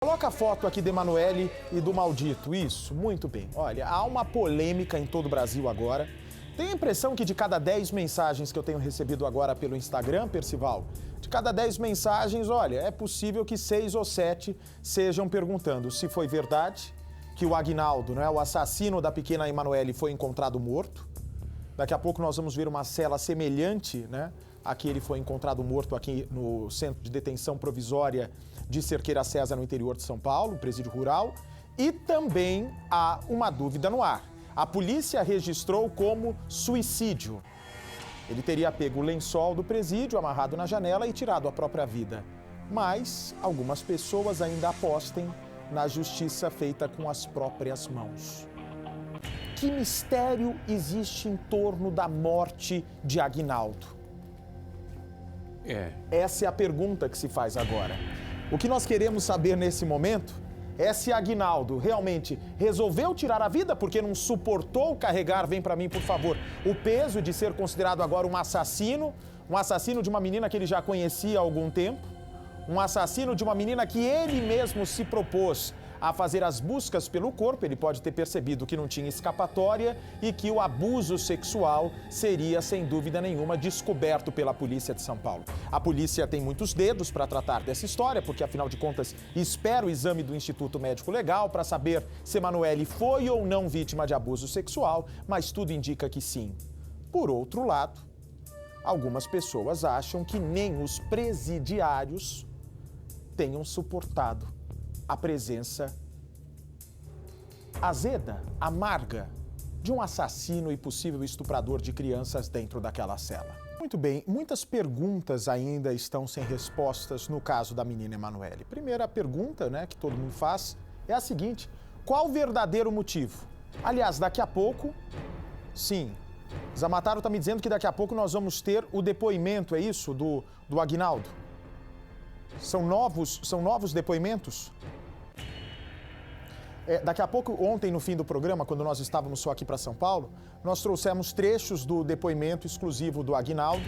Coloca a foto aqui de Emanuele e do maldito. Isso, muito bem. Olha, há uma polêmica em todo o Brasil agora. Tenho a impressão que de cada 10 mensagens que eu tenho recebido agora pelo Instagram, Percival, de cada 10 mensagens, olha, é possível que 6 ou 7 sejam perguntando se foi verdade que o Aguinaldo, né, o assassino da pequena Emanuele, foi encontrado morto. Daqui a pouco nós vamos ver uma cela semelhante, né? Aqui ele foi encontrado morto aqui no Centro de Detenção Provisória de Cerqueira César, no interior de São Paulo, presídio rural. E também há uma dúvida no ar. A polícia registrou como suicídio. Ele teria pego o lençol do presídio, amarrado na janela e tirado a própria vida. Mas algumas pessoas ainda apostam na justiça feita com as próprias mãos. Que mistério existe em torno da morte de Aguinaldo? Essa é a pergunta que se faz agora. O que nós queremos saber nesse momento é se Aguinaldo realmente resolveu tirar a vida porque não suportou carregar, vem pra mim por favor, o peso de ser considerado agora um assassino de uma menina que ele já conhecia há algum tempo, um assassino de uma menina que ele mesmo se propôs a fazer as buscas pelo corpo. Ele pode ter percebido que não tinha escapatória e que o abuso sexual seria, sem dúvida nenhuma, descoberto pela polícia de São Paulo. A polícia tem muitos dedos para tratar dessa história, porque, afinal de contas, espera o exame do Instituto Médico Legal para saber se Emanuele foi ou não vítima de abuso sexual, mas tudo indica que sim. Por outro lado, algumas pessoas acham que nem os presidiários tenham suportado a presença azeda, amarga, de um assassino e possível estuprador de crianças dentro daquela cela. Muito bem, muitas perguntas ainda estão sem respostas no caso da menina Emanuele. Primeira pergunta, né, que todo mundo faz é a seguinte: qual o verdadeiro motivo? Aliás, daqui a pouco, sim, Zamataro está me dizendo que daqui a pouco nós vamos ter o depoimento, é isso, do Aguinaldo? São novos depoimentos? Daqui a pouco, ontem no fim do programa, quando nós estávamos só aqui para São Paulo, nós trouxemos trechos do depoimento exclusivo do Aguinaldo,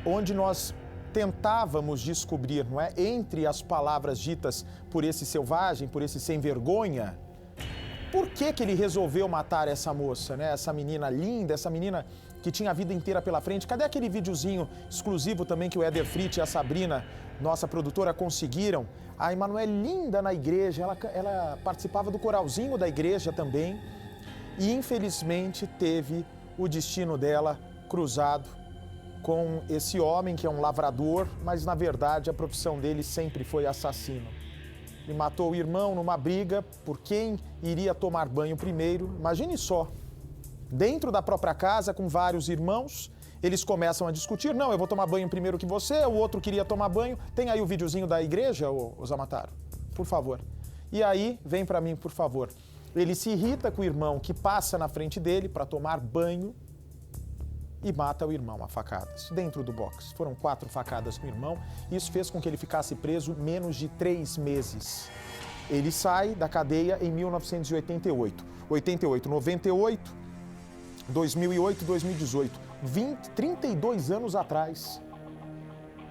onde nós tentávamos descobrir, não é, entre as palavras ditas por esse selvagem, por esse sem vergonha, por que ele resolveu matar essa moça, né? Essa menina linda, essa menina que tinha a vida inteira pela frente. Cadê aquele videozinho exclusivo também que o Éder Frit e a Sabrina, nossa produtora, conseguiram? A Emanuele linda na igreja, ela participava do coralzinho da igreja também. E infelizmente teve o destino dela cruzado com esse homem que é um lavrador, mas na verdade a profissão dele sempre foi assassino. Ele matou o irmão numa briga por quem iria tomar banho primeiro. Imagine só, dentro da própria casa, com vários irmãos, eles começam a discutir. Não, eu vou tomar banho primeiro que você, o outro queria tomar banho. Tem aí o videozinho da igreja, ô Zamataro? Por favor. E aí, vem pra mim, por favor. Ele se irrita com o irmão que passa na frente dele para tomar banho e mata o irmão a facadas, dentro do box. Foram 4 facadas no irmão. Isso fez com que ele ficasse preso menos de 3 meses. Ele sai da cadeia em 1988. 88, 98, 2008, 2018. 32 anos atrás.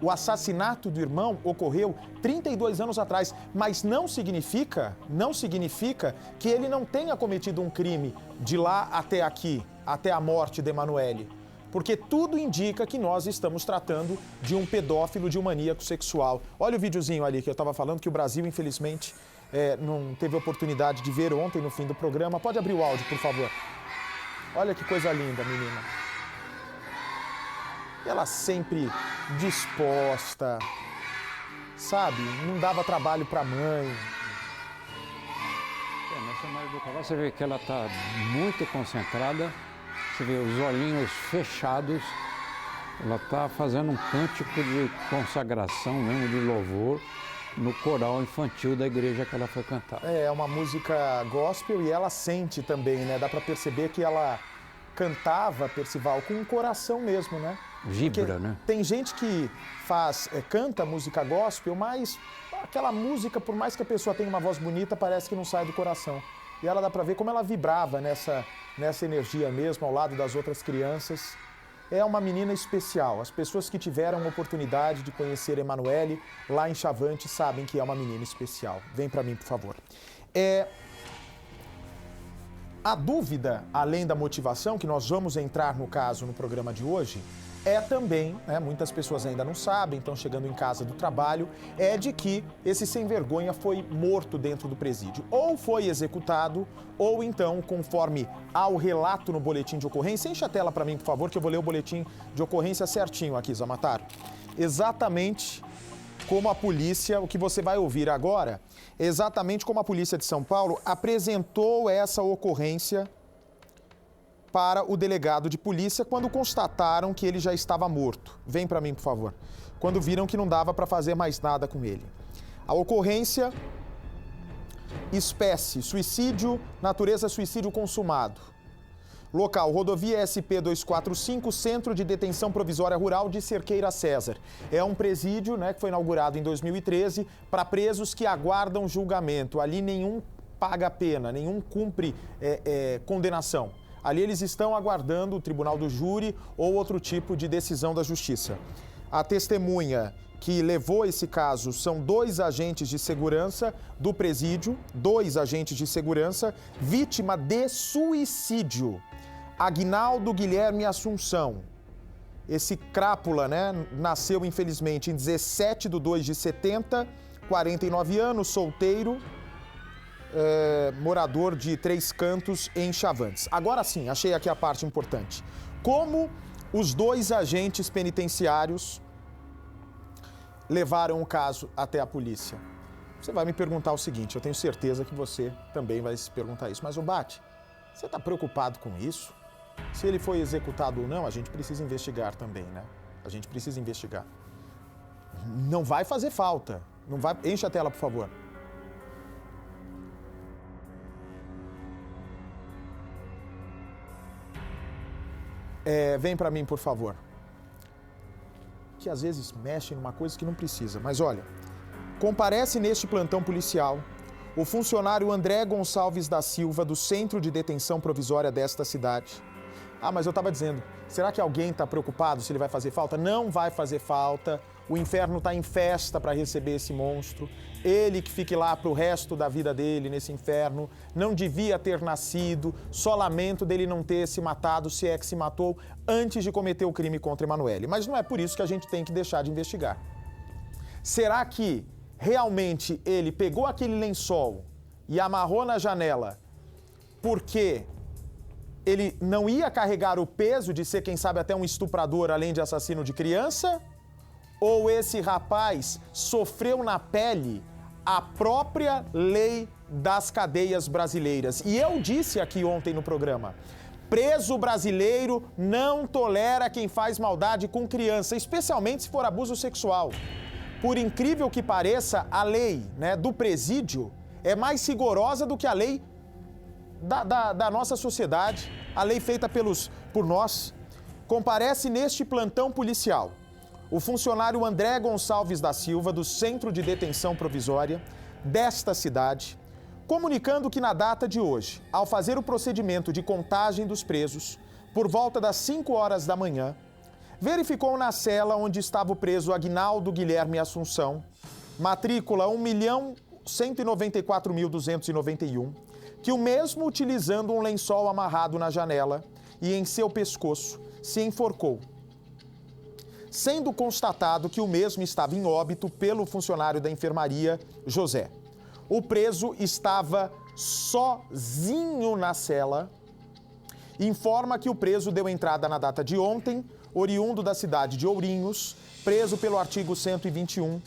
O assassinato do irmão ocorreu 32 anos atrás, mas não significa que ele não tenha cometido um crime de lá até aqui, até a morte de Emanuele. Porque tudo indica que nós estamos tratando de um pedófilo, de um maníaco sexual. Olha o videozinho ali que eu estava falando, que o Brasil, infelizmente, não teve oportunidade de ver ontem no fim do programa. Pode abrir o áudio, por favor. Olha que coisa linda, menina. Ela sempre disposta, sabe? Não dava trabalho para a mãe. Nessa imagem do cavalo você vê que ela está muito concentrada. Você vê os olhinhos fechados, ela está fazendo um cântico de consagração mesmo, de louvor, no coral infantil da igreja que ela foi cantar. É uma música gospel e ela sente também, né? Dá para perceber que ela cantava, Percival, com o coração mesmo, né? Vibra, porque né? Tem gente que canta música gospel, mas aquela música, por mais que a pessoa tenha uma voz bonita, parece que não sai do coração. E ela dá para ver como ela vibrava nessa energia mesmo, ao lado das outras crianças. é uma menina especial. As pessoas que tiveram a oportunidade de conhecer Emanuele lá em Chavante sabem que é uma menina especial. Vem para mim, por favor. A dúvida, além da motivação, que nós vamos entrar no caso no programa de hoje, é também, muitas pessoas ainda não sabem, estão chegando em casa do trabalho, é de que esse sem vergonha foi morto dentro do presídio. Ou foi executado, ou então, conforme ao relato no boletim de ocorrência, enche a tela para mim, por favor, que eu vou ler o boletim de ocorrência certinho aqui, Zamataro. Exatamente como a polícia, o que você vai ouvir agora, exatamente como a polícia de São Paulo apresentou essa ocorrência para o delegado de polícia quando constataram que ele já estava morto. Vem para mim, por favor. Quando viram que não dava para fazer mais nada com ele. A ocorrência, espécie, suicídio, natureza suicídio consumado. Local, rodovia SP-245, Centro de Detenção Provisória Rural de Cerqueira César. É um presídio, que foi inaugurado em 2013 para presos que aguardam julgamento. Ali nenhum paga pena, nenhum cumpre condenação. Ali eles estão aguardando o tribunal do júri ou outro tipo de decisão da justiça. A testemunha que levou esse caso são 2 agentes de segurança do presídio, 2 agentes de segurança, vítima de suicídio. Aguinaldo Guilherme Assunção. Esse crápula, nasceu infelizmente em 17/2/70, 49 anos, solteiro, morador de Três Cantos, em Chavantes. Agora sim, achei aqui a parte importante. Como os 2 agentes penitenciários levaram o caso até a polícia? Você vai me perguntar o seguinte, eu tenho certeza que você também vai se perguntar isso. Mas, Bate, você está preocupado com isso? Se ele foi executado ou não, a gente precisa investigar também, A gente precisa investigar. Não vai fazer falta. Não vai... Enche a tela, por favor. Vem para mim, por favor. Que às vezes mexe numa coisa que não precisa. Mas olha, comparece neste plantão policial o funcionário André Gonçalves da Silva, do Centro de Detenção Provisória desta cidade. Ah, mas eu estava dizendo, será que alguém está preocupado se ele vai fazer falta? Não vai fazer falta. O inferno está em festa para receber esse monstro. Ele que fique lá para o resto da vida dele nesse inferno. Não devia ter nascido. Só lamento dele não ter se matado, se é que se matou, antes de cometer o crime contra Emanuele. Mas não é por isso que a gente tem que deixar de investigar. Será que realmente ele pegou aquele lençol e amarrou na janela porque ele não ia carregar o peso de ser, quem sabe, até um estuprador, além de assassino de criança? Ou esse rapaz sofreu na pele a própria lei das cadeias brasileiras? E eu disse aqui ontem no programa, preso brasileiro não tolera quem faz maldade com criança, especialmente se for abuso sexual. Por incrível que pareça, a lei do presídio é mais rigorosa do que a lei da nossa sociedade, a lei feita por nós. Comparece neste plantão policial o funcionário André Gonçalves da Silva, do Centro de Detenção Provisória desta cidade, comunicando que na data de hoje, ao fazer o procedimento de contagem dos presos, por volta das 5 horas da manhã, verificou na cela onde estava o preso Aguinaldo Guilherme Assunção, matrícula 1.194.291, que o mesmo, utilizando um lençol amarrado na janela e em seu pescoço, se enforcou, sendo constatado que o mesmo estava em óbito pelo funcionário da enfermaria, José. O preso estava sozinho na cela. Informa que o preso deu entrada na data de ontem, oriundo da cidade de Ourinhos, preso pelo artigo 121,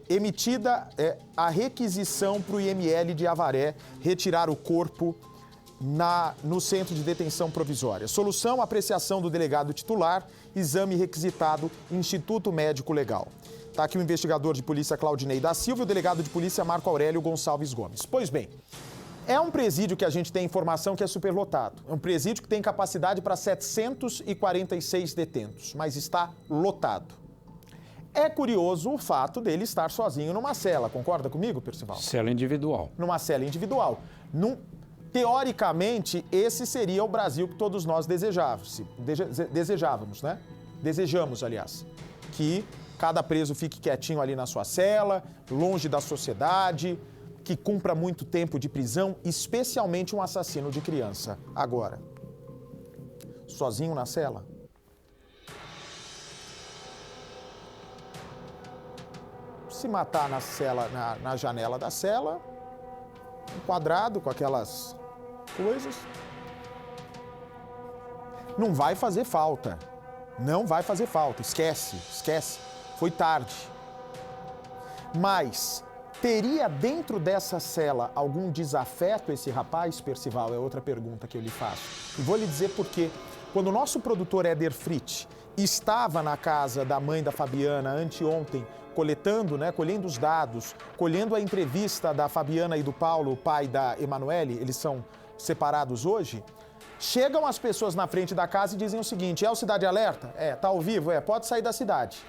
emitida a requisição para o IML de Avaré retirar o corpo no Centro de Detenção Provisória. Solução, apreciação do delegado titular, exame requisitado, Instituto Médico Legal. Está aqui o investigador de polícia Claudinei da Silva e o delegado de polícia Marco Aurélio Gonçalves Gomes. Pois bem, é um presídio que a gente tem informação que é superlotado. É um presídio que tem capacidade para 746 detentos, mas está lotado. É curioso o fato dele estar sozinho numa cela, concorda comigo, Percival? Cela individual. Numa cela individual. Teoricamente, esse seria o Brasil que todos nós desejávamos, né? Desejamos, aliás, que cada preso fique quietinho ali na sua cela, longe da sociedade, que cumpra muito tempo de prisão, especialmente um assassino de criança. Agora, sozinho na cela? Se matar na cela, na janela da cela, um quadrado com aquelas coisas, não vai fazer falta. Não vai fazer falta. Esquece. Foi tarde. Mas teria dentro dessa cela algum desafeto esse rapaz, Percival? É outra pergunta que eu lhe faço. E vou lhe dizer por quê. Quando o nosso produtor Éder Fritz estava na casa da mãe da Fabiana anteontem, colhendo os dados, colhendo a entrevista da Fabiana e do Paulo, o pai da Emanuele, eles são separados hoje, chegam as pessoas na frente da casa e dizem o seguinte: é o Cidade Alerta? É, tá ao vivo? É, pode sair da cidade.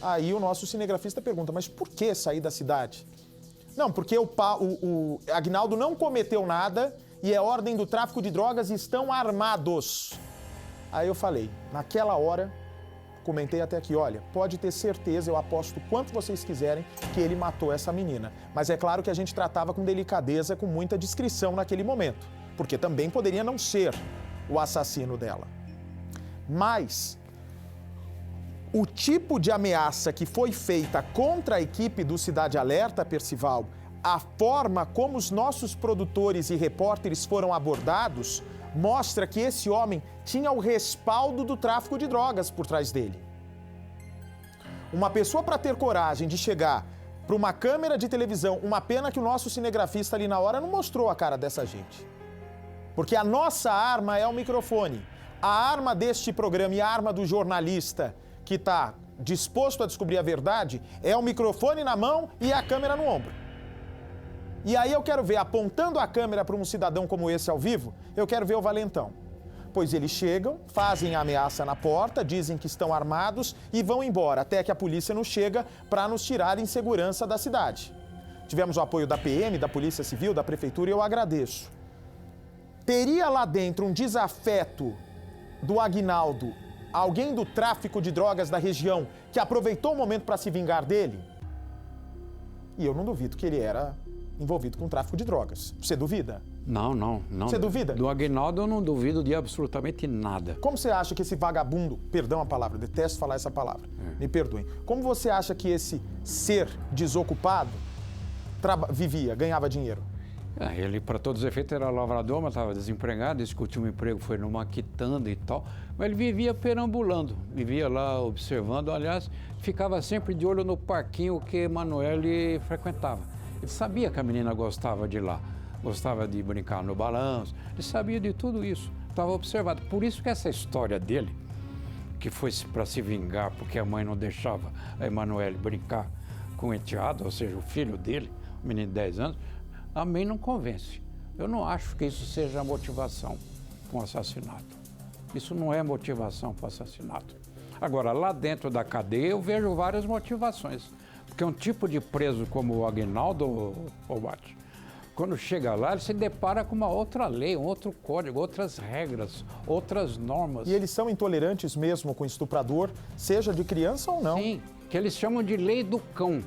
Aí o nosso cinegrafista pergunta, mas por que sair da cidade? Não, porque o Aguinaldo não cometeu nada e é ordem do tráfico de drogas e estão armados. Aí eu falei, naquela hora, comentei até aqui, olha, pode ter certeza, eu aposto quanto vocês quiserem que ele matou essa menina. Mas é claro que a gente tratava com delicadeza, com muita discrição naquele momento, porque também poderia não ser o assassino dela. Mas o tipo de ameaça que foi feita contra a equipe do Cidade Alerta, Percival, a forma como os nossos produtores e repórteres foram abordados, mostra que esse homem tinha o respaldo do tráfico de drogas por trás dele. Uma pessoa para ter coragem de chegar para uma câmera de televisão, uma pena que o nosso cinegrafista ali na hora não mostrou a cara dessa gente. Porque a nossa arma é o microfone. A arma deste programa e a arma do jornalista que está disposto a descobrir a verdade é o microfone na mão e a câmera no ombro. E aí eu quero ver, apontando a câmera para um cidadão como esse ao vivo, eu quero ver o valentão. Pois eles chegam, fazem a ameaça na porta, dizem que estão armados e vão embora, até que a polícia não chega para nos tirar em segurança da cidade. Tivemos o apoio da PM, da Polícia Civil, da Prefeitura e eu agradeço. Teria lá dentro um desafeto do Aguinaldo, alguém do tráfico de drogas da região, que aproveitou o momento para se vingar dele? E eu não duvido que ele era envolvido com tráfico de drogas. Você duvida? Não. Você duvida? Do Aguinaldo eu não duvido de absolutamente nada. Como você acha que esse vagabundo, perdão a palavra, detesto falar essa palavra, me perdoem. Como você acha que esse ser desocupado vivia, ganhava dinheiro? Ele, para todos os efeitos, era lavrador, mas estava desempregado, disse que o último emprego foi numa quitanda e tal. Mas ele vivia perambulando, vivia lá observando, aliás, ficava sempre de olho no parquinho que Emanuele frequentava. Ele sabia que a menina gostava de ir lá, gostava de brincar no balanço, ele sabia de tudo isso, estava observado. Por isso que essa história dele, que foi para se vingar porque a mãe não deixava a Emanuele brincar com o enteado, ou seja, o filho dele, um menino de 10 anos, a mim não convence. Eu não acho que isso seja motivação para um assassinato. Isso não é motivação para o assassinato. Agora, lá dentro da cadeia eu vejo várias motivações. Porque um tipo de preso como o Aguinaldo, quando chega lá, ele se depara com uma outra lei, um outro código, outras regras, outras normas. E eles são intolerantes mesmo com estuprador, seja de criança ou não? Sim, que eles chamam de lei do cão.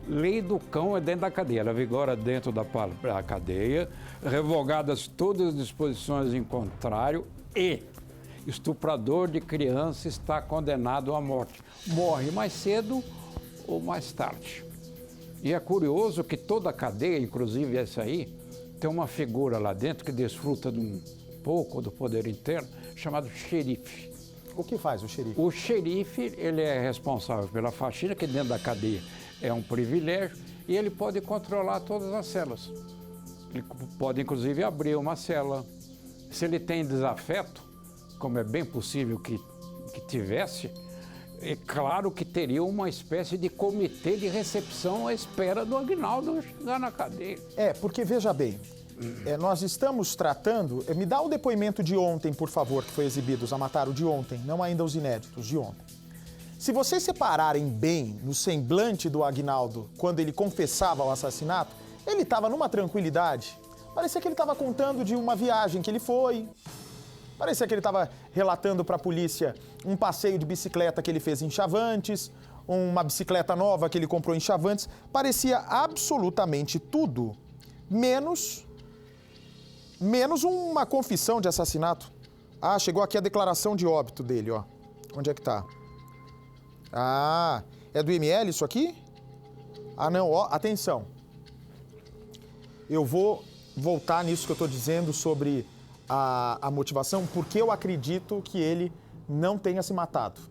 Lei do cão é dentro da cadeia, ela vigora dentro da cadeia, revogadas todas as disposições em contrário e estuprador de criança está condenado à morte. Morre mais cedo ou mais tarde. E é curioso que toda a cadeia, inclusive essa aí, tem uma figura lá dentro que desfruta de um pouco do poder interno, chamado xerife. O que faz o xerife? O xerife, ele é responsável pela faxina, que dentro da cadeia é um privilégio, e ele pode controlar todas as celas. Ele pode, inclusive, abrir uma cela. Se ele tem desafeto, como é bem possível que tivesse, é claro que teria uma espécie de comitê de recepção à espera do Aguinaldo chegar na cadeia. Porque, veja bem, nós estamos tratando... me dá o depoimento de ontem, por favor, que foi exibido, os Amataro de ontem, não ainda os inéditos, de ontem. Se vocês separarem bem no semblante do Aguinaldo, quando ele confessava o assassinato, ele estava numa tranquilidade. Parecia que ele estava contando de uma viagem que ele foi. Parecia que ele estava relatando para a polícia um passeio de bicicleta que ele fez em Chavantes, uma bicicleta nova que ele comprou em Chavantes. Parecia absolutamente tudo, menos uma confissão de assassinato. Ah, chegou aqui a declaração de óbito dele, ó. Onde é que tá? Ah, é do IML isso aqui? Ah, não, ó, atenção. Eu vou voltar nisso que eu estou dizendo sobre a motivação, porque eu acredito que ele não tenha se matado.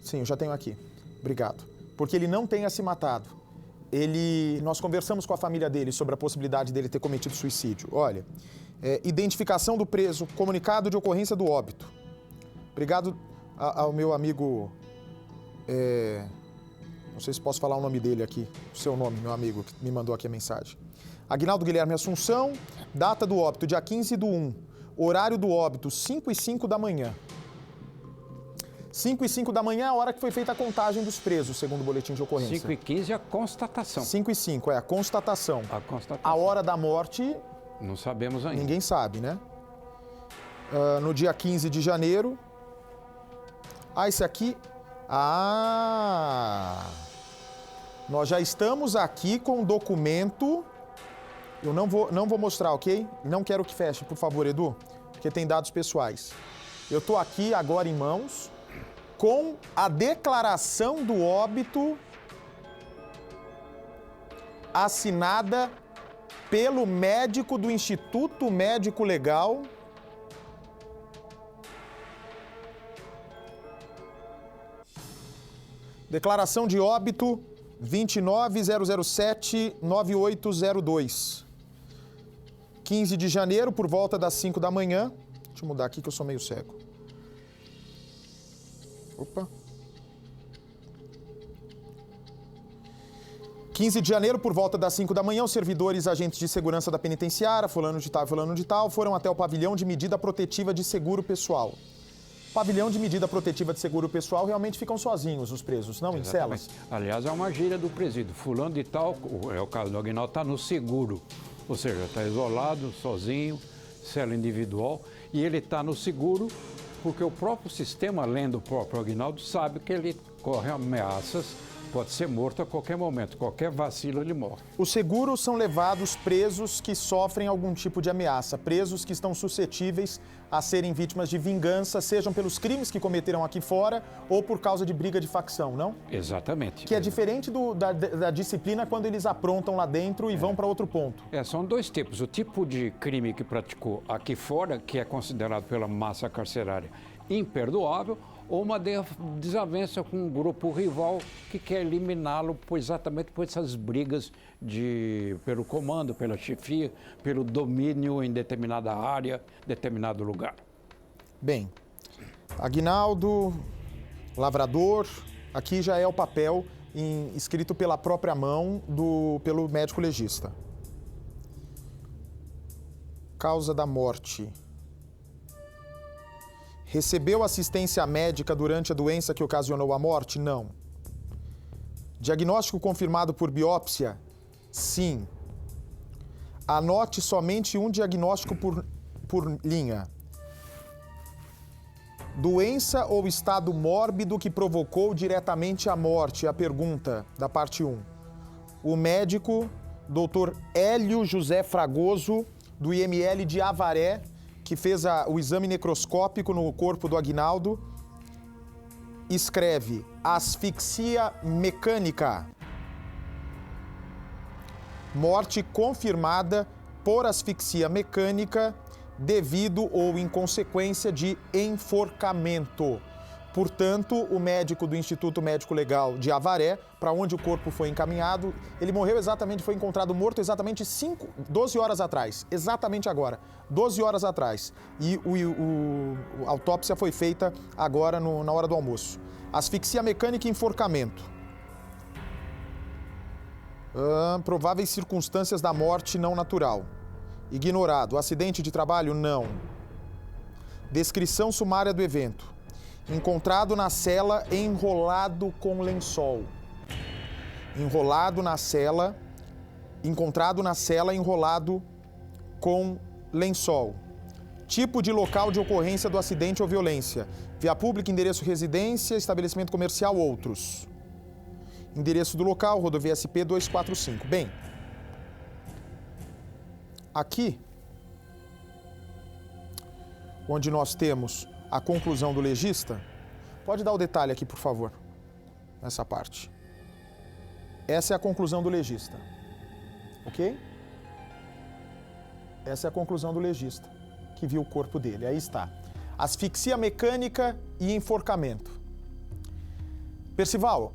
Sim, eu já tenho aqui. Obrigado. Porque ele não tenha se matado. Nós conversamos com a família dele sobre a possibilidade dele ter cometido suicídio. Olha, identificação do preso, comunicado de ocorrência do óbito. Obrigado ao meu amigo, não sei se posso falar o nome dele aqui, o seu nome, meu amigo, que me mandou aqui a mensagem. Aguinaldo Guilherme Assunção, data do óbito, dia 15/1, horário do óbito, 5h05 da manhã. 5h05 da manhã é a hora que foi feita a contagem dos presos, segundo o boletim de ocorrência. 5h15 é a constatação. 5h05, a constatação. A constatação. A hora da morte... Não sabemos ainda. Ninguém sabe, né? No dia 15 de janeiro... Ah, esse aqui... Ah... Nós já estamos aqui com o documento... Eu não vou mostrar, ok? Não quero que feche, por favor, Edu, porque tem dados pessoais. Eu estou aqui agora em mãos com a declaração do óbito assinada pelo médico do Instituto Médico Legal. Declaração de óbito 29007-9802. 15 de janeiro, por volta das 5 da manhã. Deixa eu mudar aqui que eu sou meio cego. Opa. 15 de janeiro, por volta das 5 da manhã, os servidores agentes de segurança da penitenciária, fulano de tal e fulano de tal, foram até o pavilhão de medida protetiva de seguro pessoal. Pavilhão de medida protetiva de seguro pessoal, realmente ficam sozinhos os presos, não? Exatamente. Em celas? Aliás, é uma gíria do presídio. Fulano de tal, é o caso do Aguinaldo, está no seguro. Ou seja, está isolado, sozinho, cela individual. E ele está no seguro porque o próprio sistema, além do próprio Aguinaldo, sabe que ele corre ameaças, pode ser morto a qualquer momento. Qualquer vacilo ele morre. Os seguros são levados presos que sofrem algum tipo de ameaça, presos que estão suscetíveis a serem vítimas de vingança, sejam pelos crimes que cometeram aqui fora ou por causa de briga de facção, não? Exatamente. Que é diferente da disciplina quando eles aprontam lá dentro e vão para outro ponto. São dois tipos. O tipo de crime que praticou aqui fora, que é considerado pela massa carcerária imperdoável, ou uma desavença com um grupo rival que quer eliminá-lo exatamente por essas brigas pelo comando, pela chefia, pelo domínio em determinada área, determinado lugar. Bem, Aguinaldo, lavrador, aqui já é o papel escrito pela própria mão pelo médico legista. Causa da morte. Recebeu assistência médica durante a doença que ocasionou a morte? Não. Diagnóstico confirmado por biópsia? Sim. Anote somente um diagnóstico por linha. Doença ou estado mórbido que provocou diretamente a morte? A pergunta da parte 1. O médico, Dr. Hélio José Fragoso, do IML de Avaré, que fez o exame necroscópico no corpo do Aguinaldo, escreve asfixia mecânica. Morte confirmada por asfixia mecânica devido ou em consequência de enforcamento. Portanto, o médico do Instituto Médico Legal de Avaré, para onde o corpo foi encaminhado, ele morreu exatamente, foi encontrado morto exatamente 12 horas atrás. Exatamente agora, 12 horas atrás. E a autópsia foi feita agora na hora do almoço. Asfixia mecânica e enforcamento. Prováveis circunstâncias da morte não natural. Ignorado. Acidente de trabalho? Não. Descrição sumária do evento. Encontrado na cela enrolado com lençol. Encontrado na cela enrolado com lençol. Tipo de local de ocorrência do acidente ou violência. Via pública, endereço residência, estabelecimento comercial, outros. Endereço do local, rodovia SP 245. Bem, aqui, onde nós temos a conclusão do legista, pode dar o detalhe aqui, por favor, nessa parte. Essa é a conclusão do legista, ok? Essa é a conclusão do legista, que viu o corpo dele. Aí está. Asfixia mecânica e enforcamento. Percival,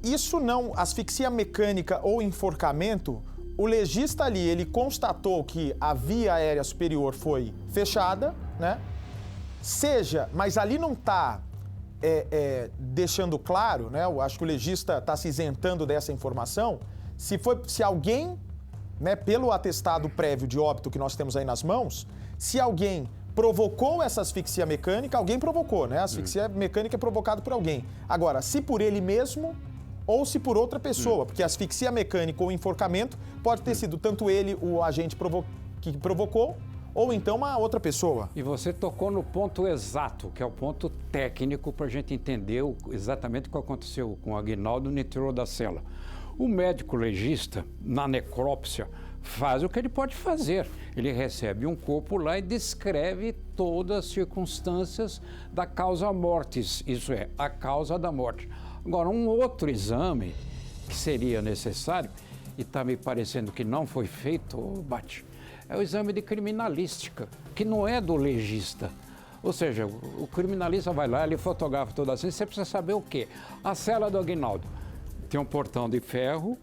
isso não, asfixia mecânica ou enforcamento, o legista ali, ele constatou que a via aérea superior foi fechada, né? Mas ali não está deixando claro, né? Eu acho que o legista está se isentando dessa informação, se alguém, né, pelo atestado prévio de óbito que nós temos aí nas mãos, se alguém provocou essa asfixia mecânica, alguém provocou, né? A asfixia mecânica é provocada por alguém. Agora, se por ele mesmo ou se por outra pessoa, porque asfixia mecânica ou enforcamento pode ter sido tanto ele, o agente que provocou, ou então uma outra pessoa. E você tocou no ponto exato, que é o ponto técnico para a gente entender exatamente o que aconteceu com o Aguinaldo no interior da cela. O médico legista, na necrópsia, faz o que ele pode fazer. Ele recebe um corpo lá e descreve todas as circunstâncias da causa mortis, isso é, a causa da morte. Agora, um outro exame que seria necessário, e está me parecendo que não foi feito, Bate, é o exame de criminalística, que não é do legista. Ou seja, o criminalista vai lá, ele fotografa toda assim, você precisa saber o quê? A cela do Aguinaldo tem um portão de ferro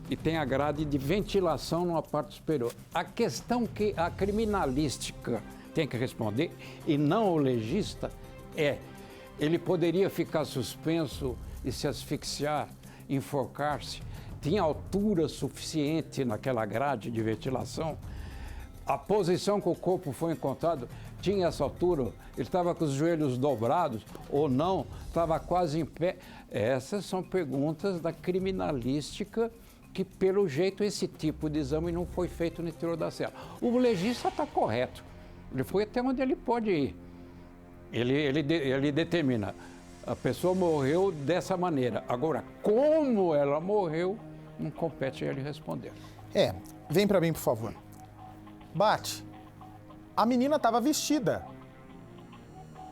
e tem a grade de ventilação numa parte superior. A questão que a criminalística tem que responder, e não o legista, ele poderia ficar suspenso e se asfixiar, enforcar-se, tinha altura suficiente naquela grade de ventilação, a posição que o corpo foi encontrado tinha essa altura, ele estava com os joelhos dobrados ou não, estava quase em pé. Essas são perguntas da criminalística que, pelo jeito, esse tipo de exame não foi feito no interior da cela. O legista está correto, ele foi até onde ele pode ir. Ele determina, a pessoa morreu dessa maneira. Agora, como ela morreu, não compete a ele responder. Vem para mim, por favor. Bate, a menina estava vestida.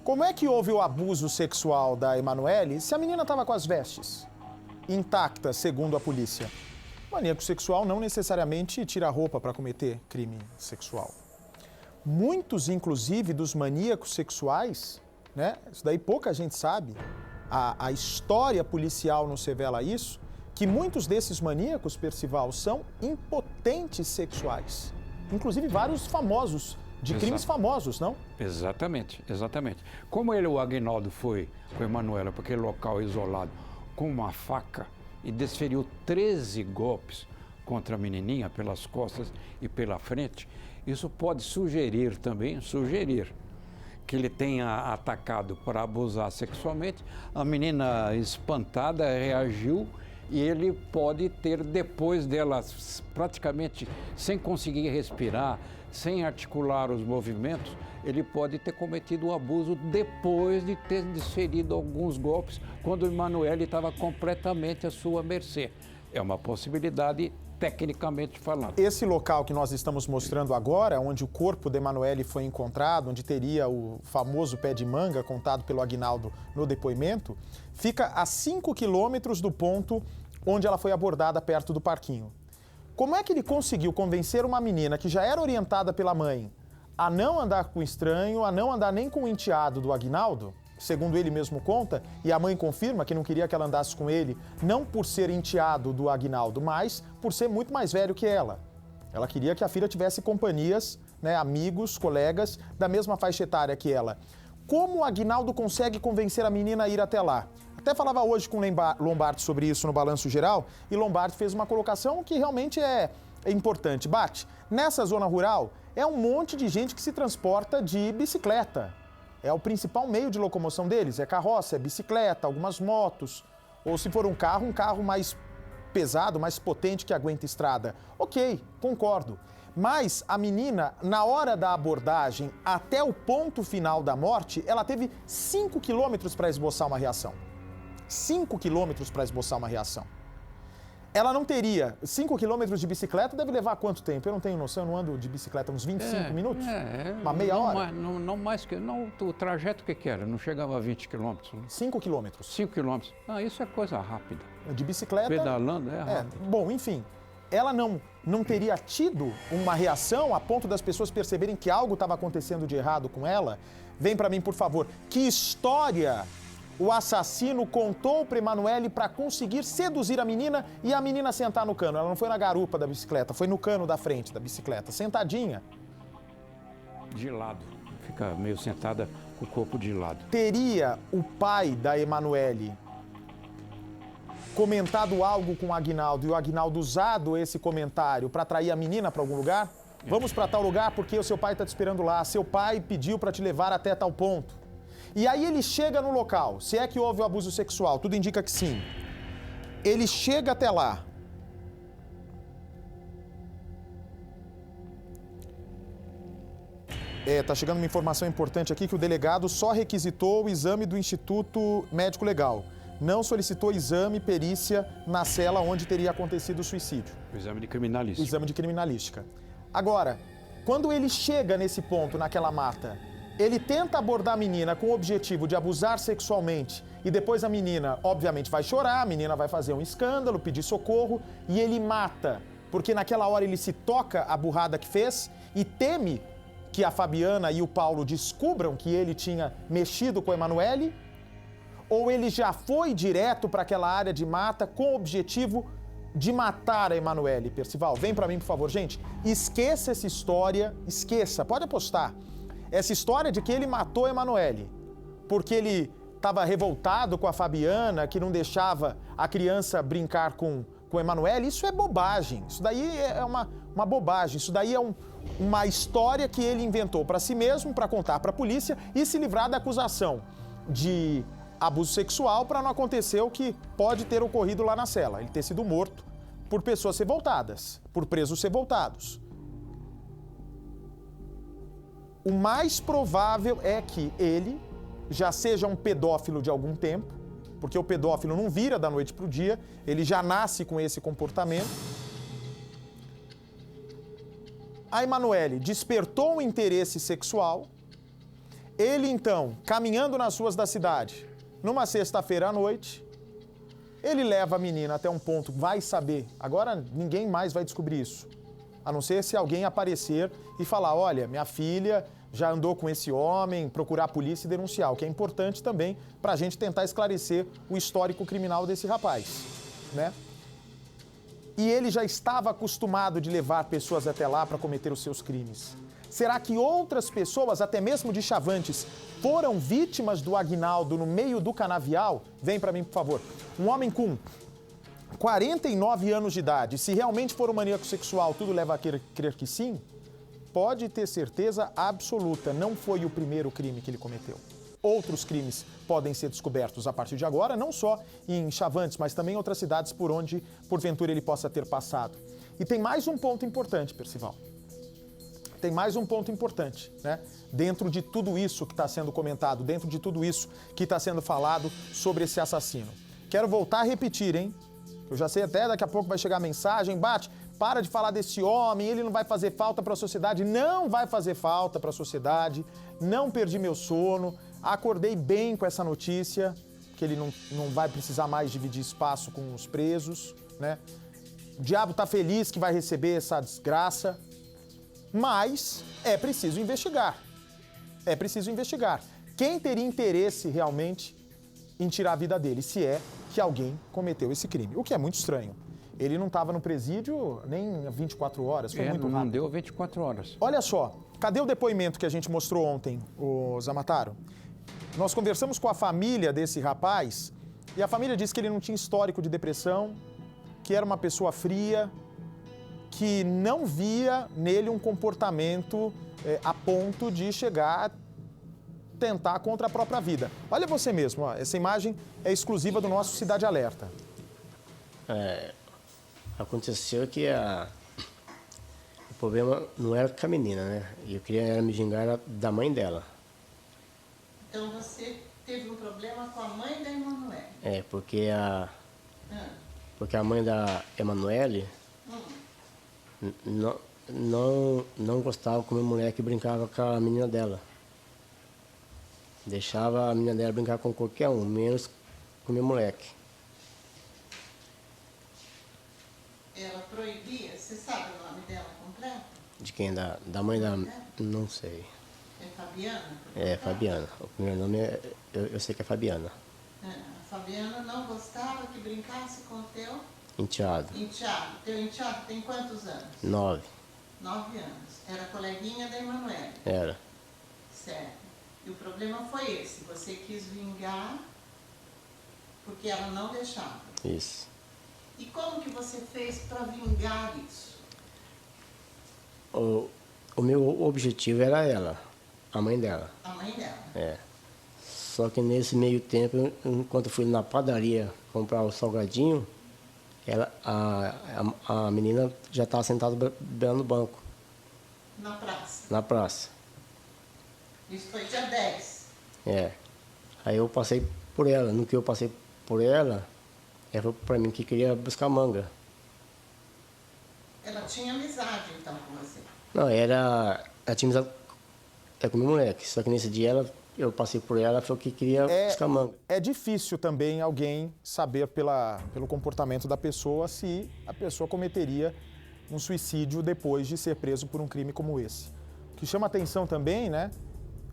Como é que houve o abuso sexual da Emanuele se a menina estava com as vestes intactas, segundo a polícia? O maníaco sexual não necessariamente tira a roupa para cometer crime sexual. Muitos, inclusive, dos maníacos sexuais, né? Isso daí pouca gente sabe, a história policial nos revela isso, que muitos desses maníacos, Percival, são impotentes sexuais. Inclusive vários famosos, de crimes famosos, não? Exatamente. Como o Aguinaldo foi com a Emanuela para aquele local isolado com uma faca e desferiu 13 golpes contra a menininha pelas costas e pela frente, isso pode sugerir que ele tenha atacado para abusar sexualmente. A menina espantada reagiu e ele pode ter, depois dela praticamente sem conseguir respirar, sem articular os movimentos, ele pode ter cometido o abuso depois de ter desferido alguns golpes, quando o Emanuele estava completamente à sua mercê. É uma possibilidade, tecnicamente falando. Esse local que nós estamos mostrando agora, onde o corpo de Emanuele foi encontrado, onde teria o famoso pé de manga contado pelo Aguinaldo no depoimento, fica a 5 quilômetros do ponto onde ela foi abordada perto do parquinho. Como é que ele conseguiu convencer uma menina que já era orientada pela mãe a não andar com estranho, a não andar nem com o enteado do Aguinaldo, segundo ele mesmo conta, e a mãe confirma que não queria que ela andasse com ele, não por ser enteado do Aguinaldo, mas por ser muito mais velho que ela. Ela queria que a filha tivesse companhias, né, amigos, colegas da mesma faixa etária que ela. Como o Aguinaldo consegue convencer a menina a ir até lá? Até falava hoje com o Lombardi sobre isso no Balanço Geral, e Lombardi fez uma colocação que realmente é importante. Bate, nessa zona rural, é um monte de gente que se transporta de bicicleta. É o principal meio de locomoção deles, é carroça, é bicicleta, algumas motos, ou se for um carro mais pesado, mais potente que aguenta estrada. Ok, concordo. Mas a menina, na hora da abordagem até o ponto final da morte, ela teve 5 quilômetros para esboçar uma reação. 5 quilômetros para esboçar uma reação. Ela não teria 5 quilômetros de bicicleta, deve levar quanto tempo? Eu não tenho noção, eu não ando de bicicleta uns 25 minutos? Uma meia hora? Não mais que... Não, o trajeto que era? Não chegava a 20 quilômetros. 5 quilômetros. 5 quilômetros. Ah, isso é coisa rápida. De bicicleta... Pedalando é rápido. Bom, enfim, ela não teria tido uma reação a ponto das pessoas perceberem que algo estava acontecendo de errado com ela? Vem para mim, por favor. Que história o assassino contou para Emanuele para conseguir seduzir a menina e a menina sentar no cano? Ela não foi na garupa da bicicleta, foi no cano da frente da bicicleta, sentadinha. De lado. Fica meio sentada com o corpo de lado. Teria o pai da Emanuele comentado algo com o Aguinaldo e o Aguinaldo usado esse comentário para atrair a menina para algum lugar? Vamos para tal lugar porque o seu pai está te esperando lá. Seu pai pediu para te levar até tal ponto. E aí ele chega no local, se é que houve o abuso sexual, tudo indica que sim. Ele chega até lá. Tá chegando uma informação importante aqui que o delegado só requisitou o exame do Instituto Médico Legal. Não solicitou exame e perícia na cela onde teria acontecido o suicídio. O exame de criminalística. O exame de criminalística. Agora, quando ele chega nesse ponto, naquela mata, ele tenta abordar a menina com o objetivo de abusar sexualmente e depois a menina, obviamente, vai chorar, a menina vai fazer um escândalo, pedir socorro e ele mata, porque naquela hora ele se toca a burrada que fez e teme que a Fabiana e o Paulo descubram que ele tinha mexido com a Emanuele, ou ele já foi direto para aquela área de mata com o objetivo de matar a Emanuele. Percival, vem para mim, por favor. Gente, esqueça essa história, esqueça, pode apostar. Essa história de que ele matou a Emanuele porque ele estava revoltado com a Fabiana, que não deixava a criança brincar com a Emanuele, isso é bobagem. Isso daí é uma bobagem. Isso daí é uma história que ele inventou para si mesmo, para contar para a polícia e se livrar da acusação de abuso sexual para não acontecer o que pode ter ocorrido lá na cela. Ele ter sido morto por pessoas revoltadas, por presos revoltados. O mais provável é que ele já seja um pedófilo de algum tempo, porque o pedófilo não vira da noite para o dia, ele já nasce com esse comportamento. A Emanuele despertou um interesse sexual. Ele, então, caminhando nas ruas da cidade, numa sexta-feira à noite, ele leva a menina até um ponto, vai saber, agora ninguém mais vai descobrir isso, a não ser se alguém aparecer e falar, olha, minha filha já andou com esse homem, procurar a polícia e denunciar, o que é importante também para a gente tentar esclarecer o histórico criminal desse rapaz, né? E ele já estava acostumado de levar pessoas até lá para cometer os seus crimes. Será que outras pessoas, até mesmo de Chavantes, foram vítimas do Aguinaldo no meio do canavial? Vem para mim, por favor. Um homem com 49 anos de idade, se realmente for um maníaco sexual, tudo leva a crer que sim, pode ter certeza absoluta, não foi o primeiro crime que ele cometeu. Outros crimes podem ser descobertos a partir de agora, não só em Chavantes, mas também em outras cidades por onde, porventura, ele possa ter passado. E tem mais um ponto importante, Percival. Tem mais um ponto importante, né? Dentro de tudo isso que está sendo comentado, dentro de tudo isso que está sendo falado sobre esse assassino. Quero voltar a repetir, hein? Eu já sei até, daqui a pouco vai chegar a mensagem, Bate, para de falar desse homem, ele não vai fazer falta para a sociedade. Não vai fazer falta para a sociedade, não perdi meu sono, acordei bem com essa notícia, que ele não vai precisar mais dividir espaço com os presos, né? O diabo está feliz que vai receber essa desgraça. Mas é preciso investigar. É preciso investigar. Quem teria interesse realmente em tirar a vida dele, se é que alguém cometeu esse crime? O que é muito estranho. Ele não estava no presídio nem 24 horas, foi muito rápido. Não deu 24 horas. Olha só, cadê o depoimento que a gente mostrou ontem, o Zamataro? Nós conversamos com a família desse rapaz e a família disse que ele não tinha histórico de depressão, que era uma pessoa fria, que não via nele um comportamento a ponto de chegar a tentar contra a própria vida. Olha você mesmo, ó, essa imagem é exclusiva do nosso Cidade Alerta. Aconteceu que o problema não era com a menina, né? Eu queria era me vingar da mãe dela. Então você teve um problema com a mãe da Emanuele? Porque a mãe da Emanuele não gostava que o meu moleque brincava com a menina dela. Deixava a menina dela brincar com qualquer um, menos com o meu moleque. Ela proibia, você sabe o nome dela completo? De quem? Da mãe da... Não sei. É Fabiana? Fabiana. O primeiro nome eu sei que é Fabiana. A Fabiana não gostava que brincasse com o teu Enteado. enteado. Teu enteado tem quantos anos? 9. 9 anos. Era coleguinha da Emanuele? Era. Certo. E o problema foi esse, você quis vingar porque ela não deixava. Isso. E como que você fez para vingar isso? O meu objetivo era ela, a mãe dela. A mãe dela? Só que nesse meio tempo, enquanto eu fui na padaria comprar o salgadinho, a menina já estava sentada no banco. Na praça? Na praça. Isso foi dia 10? Aí eu passei por ela. No que eu passei por ela, ela falou para mim que queria buscar manga. Ela tinha amizade, então, com você? Não, ela tinha amizade com o meu moleque. Só que nesse dia eu passei por ela e falou que queria buscar manga. É difícil também alguém saber pelo comportamento da pessoa se a pessoa cometeria um suicídio depois de ser preso por um crime como esse. O que chama atenção também, né,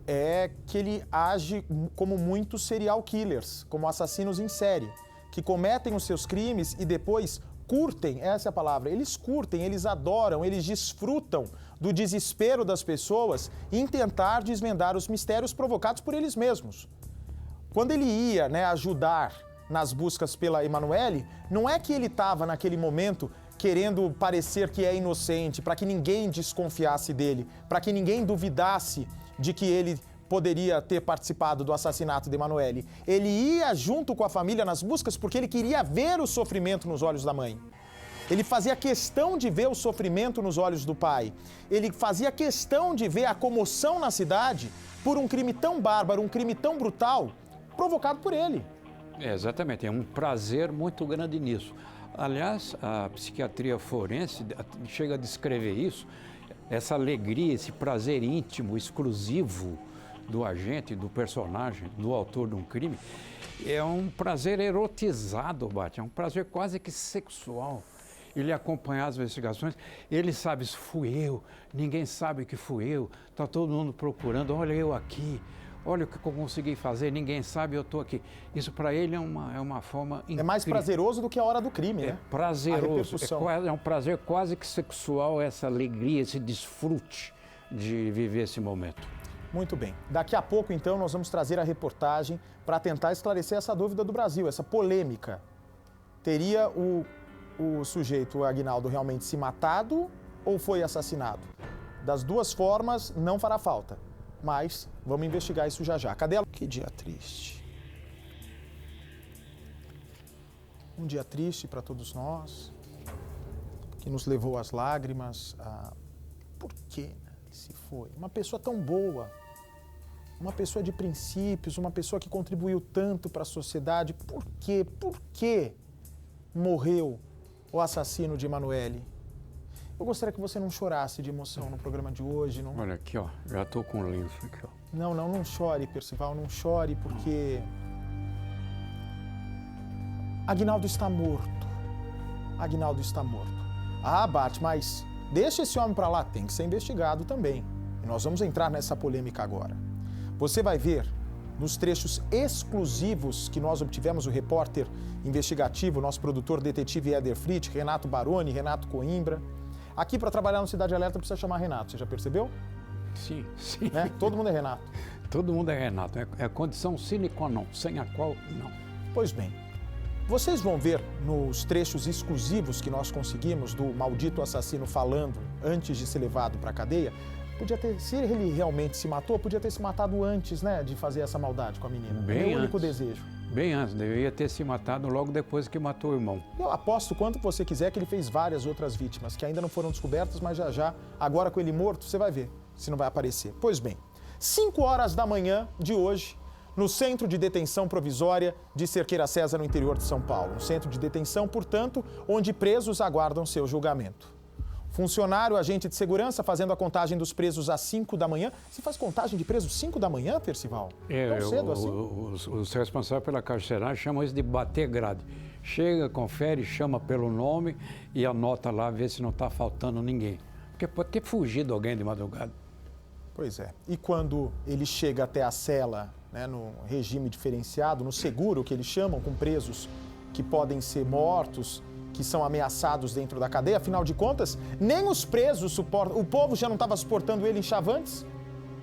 é que ele age como muitos serial killers, como assassinos em série, que cometem os seus crimes e depois curtem, essa é a palavra, eles curtem, eles adoram, eles desfrutam do desespero das pessoas em tentar desvendar os mistérios provocados por eles mesmos. Quando ele ia, né, ajudar nas buscas pela Emanuele, não é que ele estava naquele momento querendo parecer que é inocente, para que ninguém desconfiasse dele, para que ninguém duvidasse de que ele poderia ter participado do assassinato de Emanuele. Ele ia junto com a família nas buscas porque ele queria ver o sofrimento nos olhos da mãe. Ele fazia questão de ver o sofrimento nos olhos do pai. Ele fazia questão de ver a comoção na cidade por um crime tão bárbaro, um crime tão brutal, provocado por ele. Exatamente, é um prazer muito grande nisso. Aliás, a psiquiatria forense chega a descrever isso, essa alegria, esse prazer íntimo, exclusivo do agente, do personagem, do autor de um crime, é um prazer erotizado, Bate, é um prazer quase que sexual. Ele acompanhar as investigações, ele sabe, isso fui eu, ninguém sabe que fui eu, está todo mundo procurando, olha eu aqui, olha o que eu consegui fazer, ninguém sabe, eu estou aqui. Isso para ele é uma forma incrível. É mais prazeroso do que a hora do crime, né? É prazeroso, é um prazer quase que sexual, essa alegria, esse desfrute de viver esse momento. Muito bem. Daqui a pouco, então, nós vamos trazer a reportagem para tentar esclarecer essa dúvida do Brasil, essa polêmica. Teria o sujeito, o Aguinaldo, realmente se matado ou foi assassinado? Das duas formas, não fará falta. Mas vamos investigar isso já já. Cadê ela? Que dia triste. Um dia triste para todos nós, que nos levou às lágrimas. Por quê? Se foi. Uma pessoa tão boa, uma pessoa de princípios, uma pessoa que contribuiu tanto para a sociedade. Por quê? Por que morreu o assassino de Emanuele? Eu gostaria que você não chorasse de emoção no programa de hoje. Não... Olha aqui, ó, já estou com o lenço aqui, ó. Não chore, Percival, não chore, porque Aguinaldo está morto. Aguinaldo está morto. Bart, mas deixa esse homem para lá, tem que ser investigado também. E nós vamos entrar nessa polêmica agora. Você vai ver nos trechos exclusivos que nós obtivemos, o repórter investigativo, nosso produtor detetive Éder Fritz, Renato Baroni, Renato Coimbra. Aqui para trabalhar no Cidade Alerta precisa chamar Renato, você já percebeu? Sim, sim. Né? Todo mundo é Renato. Todo mundo é Renato, é a condição sine qua non, sem a qual não. Pois bem, vocês vão ver nos trechos exclusivos que nós conseguimos do maldito assassino falando antes de ser levado para a cadeia, se ele realmente se matou, podia ter se matado antes, né, de fazer essa maldade com a menina. Bem Meu único antes. desejo. Bem antes, deveria ter se matado logo depois que matou o irmão. Eu aposto quanto você quiser que ele fez várias outras vítimas, que ainda não foram descobertas, mas já, agora com ele morto, você vai ver se não vai aparecer. Pois bem, 5 horas da manhã de hoje, no Centro de Detenção Provisória de Cerqueira César, no interior de São Paulo. Um centro de detenção, portanto, onde presos aguardam seu julgamento. Funcionário, agente de segurança, fazendo a contagem dos presos às 5 da manhã. Você faz contagem de presos 5 da manhã, Percival? Tão cedo assim? Os responsáveis pela carceragem chamam isso de bater grade. Chega, confere, chama pelo nome e anota lá, vê se não está faltando ninguém. Porque pode ter fugido alguém de madrugada. Pois é. E quando ele chega até a cela, né, no regime diferenciado, no seguro, que eles chamam, com presos que podem ser mortos, que são ameaçados dentro da cadeia, afinal de contas, nem os presos suportam. O povo já não estava suportando ele em Chavantes?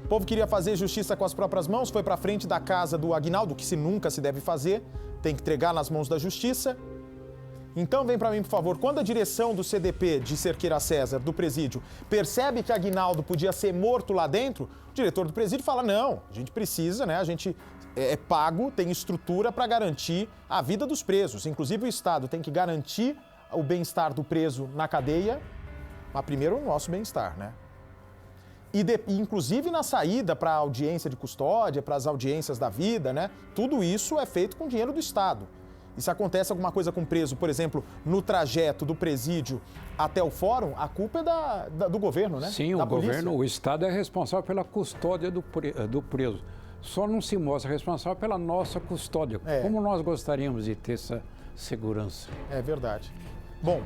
O povo queria fazer justiça com as próprias mãos, foi para frente da casa do Aguinaldo, que nunca se deve fazer, tem que entregar nas mãos da justiça. Então vem para mim, por favor, quando a direção do CDP de Cerqueira César, do presídio, percebe que Aguinaldo podia ser morto lá dentro, o diretor do presídio fala, não, a gente precisa, né, a gente é pago, tem estrutura para garantir a vida dos presos. Inclusive o Estado tem que garantir o bem-estar do preso na cadeia, mas primeiro o nosso bem-estar, né? Inclusive na saída para a audiência de custódia, para as audiências da vida, né? Tudo isso é feito com dinheiro do Estado. E se acontece alguma coisa com o preso, por exemplo, no trajeto do presídio até o fórum, a culpa é do governo, né? Sim, o governo, o Estado é responsável pela custódia do preso. Só não se mostra responsável pela nossa custódia. Como nós gostaríamos de ter essa segurança. É verdade. Bom,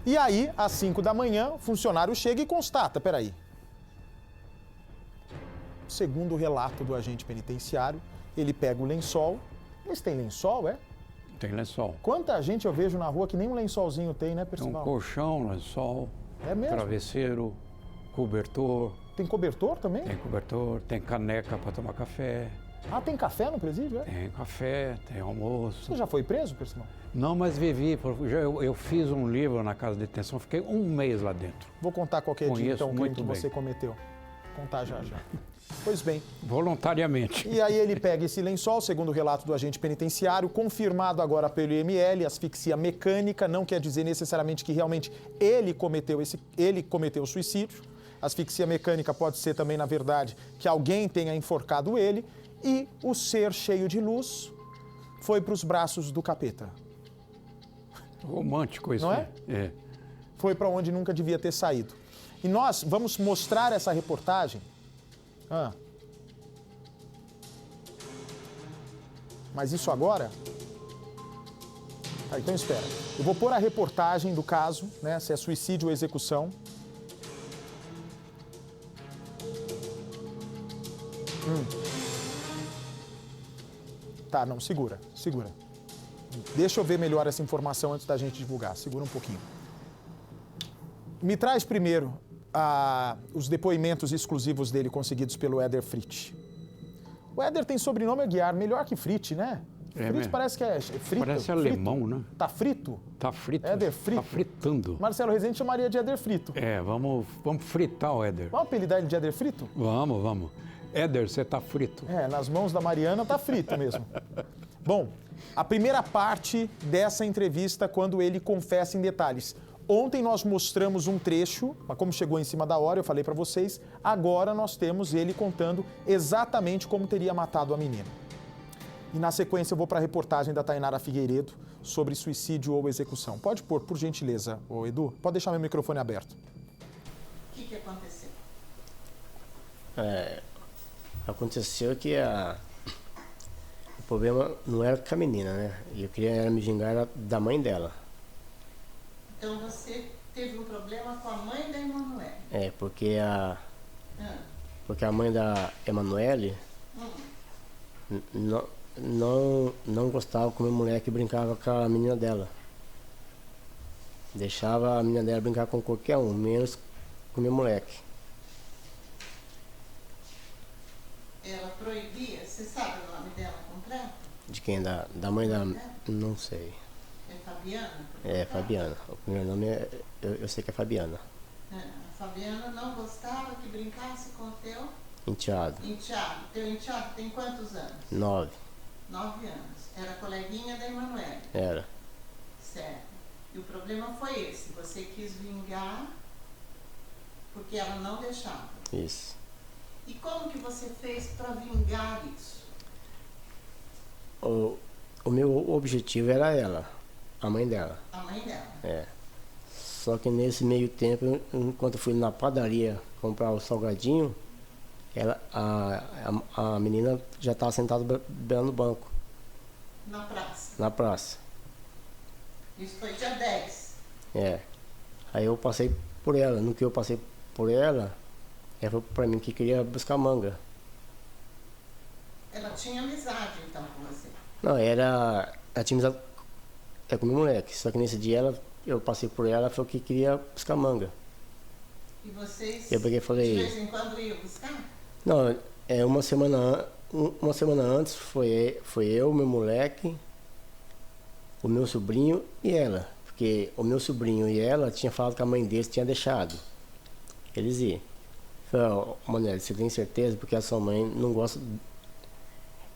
e aí, às 5 da manhã, o funcionário chega e constata, peraí. Segundo o relato do agente penitenciário, ele pega o lençol. Eles têm lençol, é? Tem lençol. Quanta gente eu vejo na rua que nem um lençolzinho tem, né, Percival? Tem um colchão, lençol, é mesmo? Travesseiro, cobertor. Tem cobertor também? Tem cobertor, tem caneca para tomar café. Ah, tem café no presídio, é? Tem café, tem almoço. Você já foi preso, Percival? Não, mas vivi. Eu fiz um livro na casa de detenção, fiquei 1 mês lá dentro. Vou contar qualquer dia, então, o crime que bem. você cometeu. Vou contar já. Pois bem. Voluntariamente. E aí ele pega esse lençol, segundo o relato do agente penitenciário, confirmado agora pelo IML, asfixia mecânica, não quer dizer necessariamente que realmente ele cometeu o suicídio. Asfixia mecânica pode ser também, na verdade, que alguém tenha enforcado ele e o ser cheio de luz foi para os braços do capeta. Romântico isso, não é? É. Foi para onde nunca devia ter saído. E nós vamos mostrar essa reportagem. Mas isso agora? Então espera. Eu vou pôr a reportagem do caso, né? Se é suicídio ou execução. Tá, não, segura. Deixa eu ver melhor essa informação antes da gente divulgar. Segura um pouquinho. Me traz primeiro os depoimentos exclusivos dele conseguidos pelo Éder Fritz. O Éder tem sobrenome Aguiar, melhor que Fritz, né? Fritz mesmo. Parece que é frito. Parece alemão, né? Tá frito? Tá frito. Éder frito. Tá fritando. Marcelo Rezende chamaria de Éder Frito. Vamos fritar o Éder. Vamos apelidar ele de Éder Frito? Vamos. Éder, você tá frito. Nas mãos da Mariana tá frito mesmo. Bom, a primeira parte dessa entrevista, quando ele confessa em detalhes. Ontem nós mostramos um trecho, mas como chegou em cima da hora, eu falei para vocês, agora nós temos ele contando exatamente como teria matado a menina. E na sequência eu vou para a reportagem da Tainara Figueiredo sobre suicídio ou execução. Pode pôr, por gentileza, ô Edu? Pode deixar meu microfone aberto. O que aconteceu? Aconteceu que o problema não era com a menina, né? E eu queria me vingar da mãe dela. Então você teve um problema com a mãe da Emanuele? Porque a mãe da Emanuele não gostava que o meu moleque brincava com a menina dela. Deixava a menina dela brincar com qualquer um, menos com o meu moleque. Ela proibia, você sabe o nome dela completo? De quem? Da mãe da... Não sei. É Fabiana? Fabiana. O primeiro nome eu sei que é Fabiana. A Fabiana não gostava que brincasse com o teu Enteado. enteado. Teu enteado tem quantos anos? 9. 9 anos. Era coleguinha da Emanuele. Era. Certo. E o problema foi esse. Você quis vingar porque ela não deixava. Isso. E como que você fez para vingar isso? O meu objetivo era ela, a mãe dela. A mãe dela. É. Só que nesse meio tempo, enquanto eu fui na padaria comprar o salgadinho, a menina já estava sentada bebendo no banco. Na praça. Na praça. Isso foi dia 10. É. Aí eu passei por ela. No que eu passei por ela, ela falou pra mim que queria buscar manga. Ela tinha amizade então com você? Não, ela tinha amizade com meu moleque. Só que nesse dia eu passei por ela e falou que queria buscar manga. E vocês Eu peguei e falei... de vez em quando iam buscar? Não, uma semana antes foi eu, meu moleque, o meu sobrinho e ela. Porque o meu sobrinho e ela tinham falado que a mãe deles tinha deixado. Eles iam. Falei, ó, Manuel, você tem certeza? Porque a sua mãe não gosta...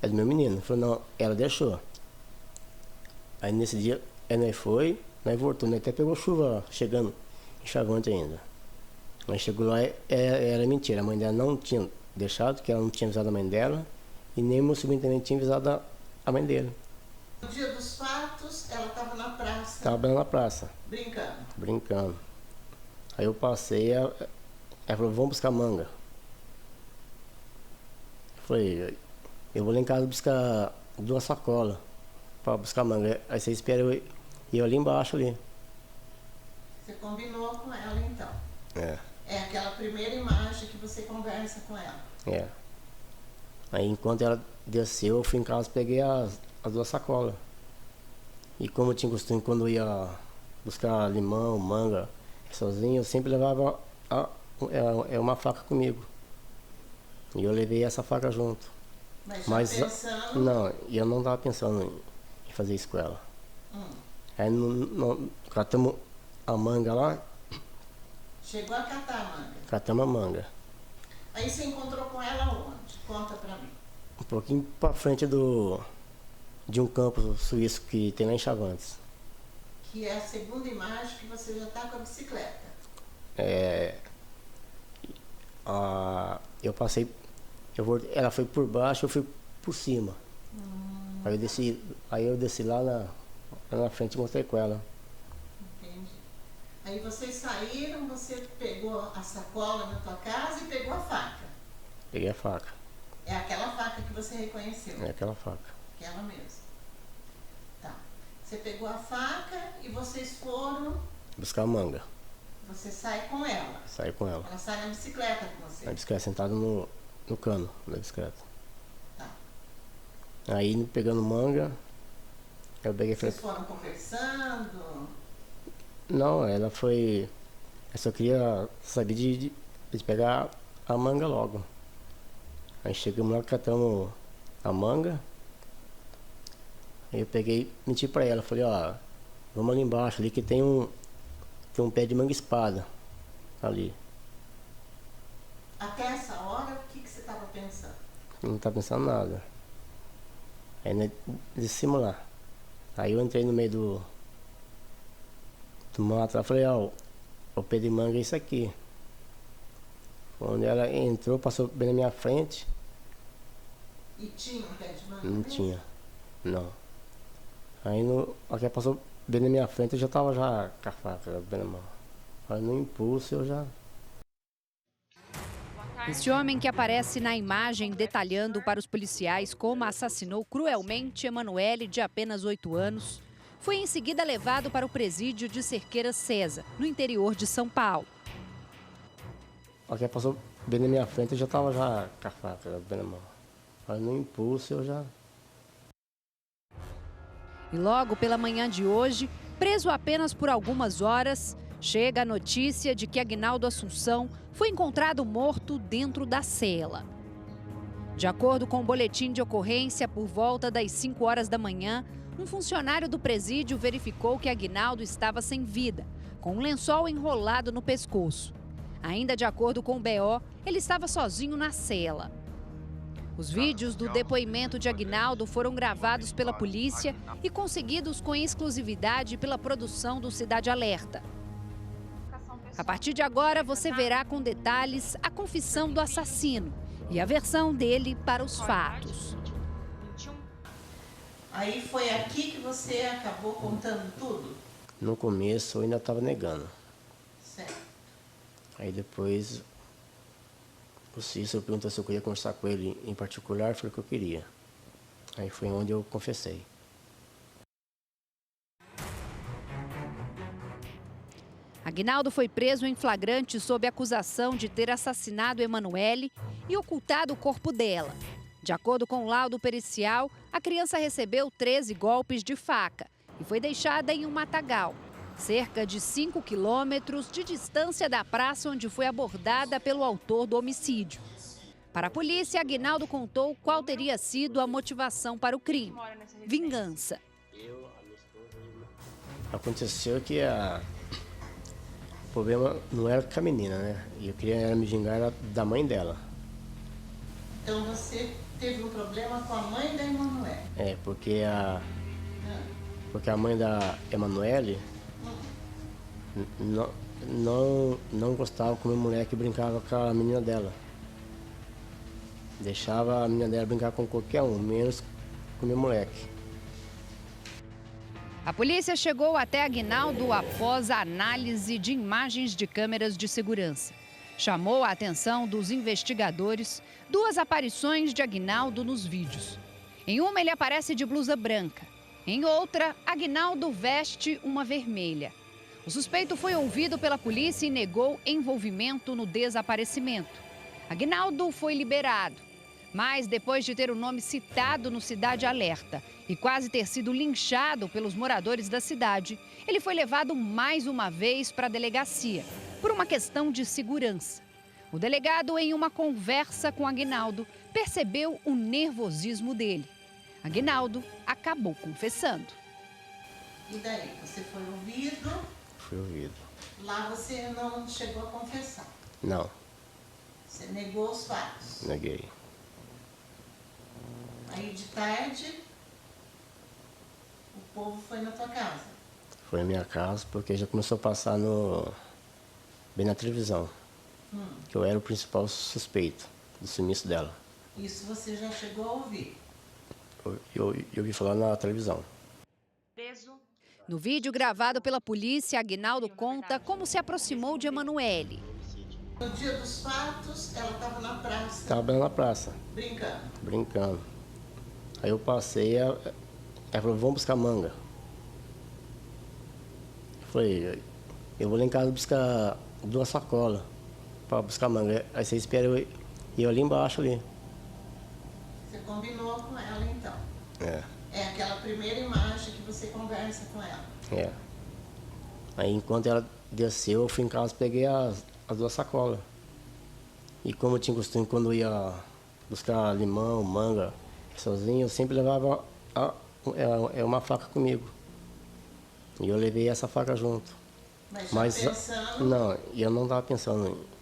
É do meu menino. Falei, não, ela deixou. Aí nesse dia, nós voltou, nós até pegou chuva chegando, enxavante ainda. Mas chegou lá, era mentira. A mãe dela não tinha deixado, que ela não tinha avisado a mãe dela, e nem o meu sobrinho também tinha avisado a mãe dele. No dia dos fatos, ela estava na praça. Estava na praça. Brincando. Aí eu passei, ela falou, vamos buscar manga. Eu falei, eu vou lá em casa buscar 2 sacolas para buscar manga. Aí você espera eu ali embaixo ali. Você combinou com ela então? É. É aquela primeira imagem que você conversa com ela. É. Aí enquanto ela desceu, eu fui em casa e peguei as 2 sacolas. E como eu tinha costume, quando eu ia buscar limão, manga, sozinho, eu sempre levava uma faca comigo. E eu levei essa faca junto. Mas já pensando... Não, eu não estava pensando em fazer isso com ela. Aí catamos a manga lá. Chegou a catar a manga? Catamos a manga. Aí você encontrou com ela onde? Conta pra mim. Um pouquinho para frente de um campo suíço que tem lá em Chavantes. Que é a segunda imagem que você já está com a bicicleta. Eu passei, ela foi por baixo, eu fui por cima. Aí eu desci lá na frente e mostrei com ela. Entendi. Aí vocês saíram, você pegou a sacola na tua casa e pegou a faca. Peguei a faca. É aquela faca que você reconheceu? É aquela faca. Aquela mesmo. Tá. Você pegou a faca e vocês foram... Buscar manga. Você sai com ela? Saí com ela. Ela sai na bicicleta com você? Na bicicleta, sentada no cano da bicicleta. Tá. Aí, pegando manga, eu peguei e falei... Vocês foram conversando? Não, ela foi... Eu só queria saber de pegar a manga logo. Aí chegamos lá, catamos a manga. Aí eu peguei, menti pra ela, falei, ó, vamos ali embaixo, ali que tem um pé de manga espada ali. Até essa hora, o que você estava pensando? Não tá pensando nada. Aí nós descemos lá. Aí eu entrei no meio do mato lá, falei, ó, o pé de manga é isso aqui. Quando ela entrou, passou bem na minha frente. E tinha um pé de manga? Não tinha, não. Aí ela passou bem na minha frente, eu já tava com a faca bem na mão. Aí no impulso eu já... Este homem que aparece na imagem detalhando para os policiais como assassinou cruelmente Emanuele, de apenas 8 anos, foi em seguida levado para o presídio de Cerqueira César, no interior de São Paulo. Ela passou bem na minha frente, eu já tava com a faca bem na mão. Aí no impulso eu já... E logo pela manhã de hoje, preso apenas por algumas horas, chega a notícia de que Aguinaldo Assunção foi encontrado morto dentro da cela. De acordo com o boletim de ocorrência, por volta das 5 horas da manhã, um funcionário do presídio verificou que Aguinaldo estava sem vida, com um lençol enrolado no pescoço. Ainda de acordo com o BO, ele estava sozinho na cela. Os vídeos do depoimento de Aguinaldo foram gravados pela polícia e conseguidos com exclusividade pela produção do Cidade Alerta. A partir de agora, você verá com detalhes a confissão do assassino e a versão dele para os fatos. Aí foi aqui que você acabou contando tudo? No começo eu ainda estava negando. Certo. Aí depois o Cícero perguntou se eu queria conversar com ele em particular, eu falei que eu queria. Aí foi onde eu confessei. Aguinaldo foi preso em flagrante sob acusação de ter assassinado Emanuele e ocultado o corpo dela. De acordo com o laudo pericial, a criança recebeu 13 golpes de faca e foi deixada em um matagal, cerca de 5 quilômetros de distância da praça onde foi abordada pelo autor do homicídio. Para a polícia, Aguinaldo contou qual teria sido a motivação para o crime: vingança. Aconteceu que o problema não era com a menina, né? E eu queria me vingar da mãe dela. Então você teve um problema com a mãe da Emanuele? É, porque a mãe da Emanuele não gostava que o meu moleque brincava com a menina dela. Deixava a menina dela brincar com qualquer um, menos com o meu moleque. A polícia chegou até Aguinaldo após a análise de imagens de câmeras de segurança. Chamou a atenção dos investigadores 2 aparições de Aguinaldo nos vídeos. Em uma, ele aparece de blusa branca. Em outra, Aguinaldo veste uma vermelha. O suspeito foi ouvido pela polícia e negou envolvimento no desaparecimento. Aguinaldo foi liberado, mas depois de ter o nome citado no Cidade Alerta e quase ter sido linchado pelos moradores da cidade, ele foi levado mais uma vez para a delegacia, por uma questão de segurança. O delegado, em uma conversa com Aguinaldo, percebeu o nervosismo dele. Aguinaldo acabou confessando. E daí? Você foi ouvido? Fui ouvido. Lá você não chegou a confessar? Não, Você negou os fatos? neguei. Aí de tarde, o povo foi na tua casa? Foi na minha casa porque já começou a passar bem na televisão. Que eu era o principal suspeito do sumiço dela. Isso você já chegou a ouvir? Eu ouvi falar na televisão. No vídeo gravado pela polícia, Aguinaldo conta como se aproximou de Emanuele. No dia dos fatos, ela estava na praça, Estava na praça, brincando. Aí eu passei, ela falou, vamos buscar manga. Eu falei, eu vou lá em casa buscar 2 sacolas para buscar manga. Aí você espera eu ali embaixo ali. Você combinou com ela então? É. É aquela primeira imagem que você conversa com ela? É. Aí enquanto ela desceu, eu fui em casa e peguei as 2 sacolas. E como eu tinha costume, quando eu ia buscar limão, manga, sozinho, eu sempre levava uma faca comigo. E eu levei essa faca junto. Mas já pensando... Não, eu não estava pensando em...